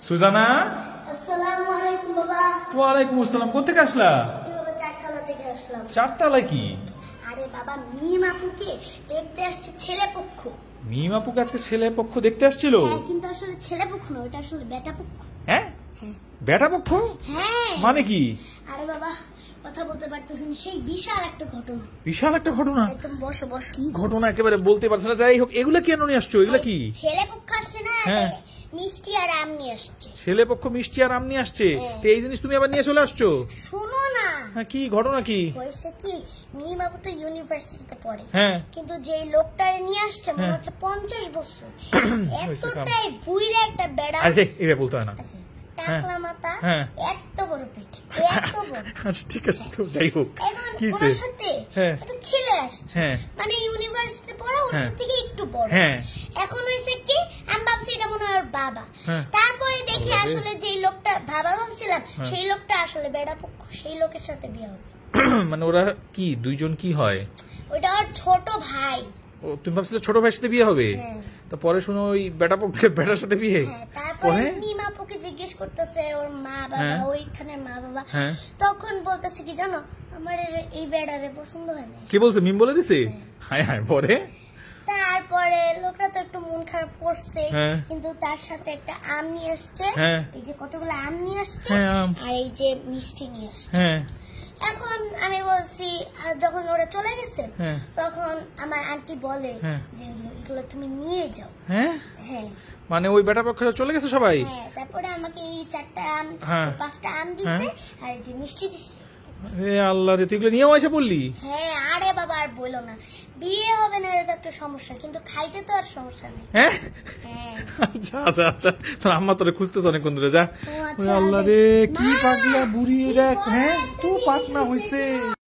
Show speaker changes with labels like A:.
A: সুজানা।
B: আসসালামু আলাইকুম বাবা।
A: ওয়ালাইকুম আসসালাম। কোথা থেকে আসলা?
B: বাবা চারতলা থেকে আসলাম।
A: চারতলায় কি?
B: আরে বাবা মিম আপুকে দেখতে আসছে ছেলে পক্ষ।
A: মিম আপুকে আজকে ছেলে পক্ষ দেখতে আসছিল?
B: হ্যাঁ কিন্তু আসলে ছেলে পক্ষ না, ওটা আসলে বেটা পক্ষ।
A: হ্যাঁ
B: হ্যাঁ
A: বেটা পক্ষ?
B: হ্যাঁ।
A: মানে কি?
B: আরে বাবা কথা বলতে পারতেছেন, সেই বিশাল একটা ঘটনা।
A: বিশাল একটা ঘটনা?
B: একদম বসো বসো।
A: কি ঘটনা একেবারে বলতে পারছ না। যাই হোক, এগুলা কেন নিয়ে আসছো? এগুলা কি?
B: ছেলে পক্ষ আসছে না,
A: হ্যাঁ।
B: মিষ্টি আর আম নিয়ে আসছে।
A: ছেলে পক্ষ মিষ্টি আর আম নিয়ে আসছে?
B: হ্যাঁ।
A: তো এই জিনিস তুমি আবার নিয়ে চলে আসছো?
B: শুনো না,
A: হ্যাঁ কি ঘটনা কি?
B: হয়েছে কি, মিম আপু তো ইউনিভার্সিটিতে পড়ে।
A: হ্যাঁ
B: কিন্তু যেই লোকটারে নিয়ে আসছে মনে
A: হ্যাঁ।
B: হচ্ছে 50 বছর।
A: হয়েছে কাম।
B: এতটাই বুইড়া একটা বেড়া।
A: আরে এভাবে বলতে হয় না।
B: আচ্ছা, টাকলা মাথা,
A: হ্যাঁ।
B: এত বড় পেট, এত বড়।
A: আচ্ছা ঠিক আছে, তো যাই হোক।
B: এখন
A: কি
B: ওনার সাথে
A: হ্যাঁ।
B: একটা ছেলে আসছে,
A: হ্যাঁ
B: মানে ইউনিভার্সিটিতে পড়া, ওর
A: হ্যাঁ।
B: থেকে একটু বড়।
A: হ্যাঁ
B: এখন হয়েছে কি, আমি ভাবছি এটা মনে হয় ওর বাবা।
A: হ্যাঁ।
B: তারপরে দেখি
A: আরে।
B: আসলে যেই লোকটা বাবা ভাবছিলাম,
A: হ্যাঁ।
B: সেই লোকটা আসলে বেড়া পক্ষ, সেই লোকের সাথে বিয়ে হবে।
A: মানে ওরা কি দুইজন কি হয়?
B: ওইটা ওর ছোট ভাই।
A: ও তুমি ভাবছিলে ছোট ভাইয়ের সাথে বিয়ে হবে?
B: হ্যাঁ।
A: তো পরে শুনো ওই বেটা পক্ষে বেটার সাথে বিয়ে?
B: হ্যাঁ, তারপরে
A: পরে?
B: মিম আপুকে জিজ্ঞেস করতেছে ওর মা বাবা,
A: হ্যাঁ।
B: ওইখানের মা বাবা।
A: হ্যাঁ।
B: তখন বলতেছে কি জানো, আমার এই বেড়ারে পছন্দ হয় না।
A: কি বলছে? মিম বলে দিছে? হায় হায়। পরে?
B: তারপরে লোকটা তো একটু মন খারাপ করছে,
A: হ্যাঁ।
B: কিন্তু তার সাথে একটা আম নিয়ে আসছে।
A: হ্যাঁ।
B: এই যে কতগুলো আম নিয়ে আসছে,
A: হ্যাঁ, আম।
B: আর এই যে মিষ্টি নিয়ে আসছে।
A: হ্যাঁ
B: এখন আমি বলছি, যখন ওরা চলে গেছে
A: হ্যাঁ।
B: তখন আমার আন্টি বলে
A: হ্যাঁ।
B: যে এগুলো তুমি নিয়ে যাও।
A: হ্যাঁ
B: হ্যাঁ
A: মানে ওই বেটা পক্ষে চলে গেছে সবাই?
B: হ্যাঁ। তারপরে আমাকে এই 4টা আম,
A: হ্যাঁ।
B: 5টা আম দিছে, আর এই যে মিষ্টি দিছে।
A: এ আল্লাহ রে, তুই এগুলো নিয়েও এসে বললি?
B: হ্যাঁ। আরে বাবা আর বলো না, বিয়ে হবে না এটা তো একটা সমস্যা, কিন্তু খাইতে তো আর সমস্যা নেই।
A: হ্যাঁ
B: হ্যাঁ।
A: আচ্ছা আচ্ছা আচ্ছা, তোর আম্মা তোরে খুঁজতেছ অনেকক্ষণ ধরে। যা।
B: ও আচ্ছা,
A: ওই আল্লাহ রে, কি
B: মা,
A: পাগলা বুড়ি
B: কি
A: দেখ।
B: বড়
A: হ্যাঁ
B: একটা
A: তো
B: জিনিস
A: পাকনা
B: হয়েছে।
A: হয়েছে।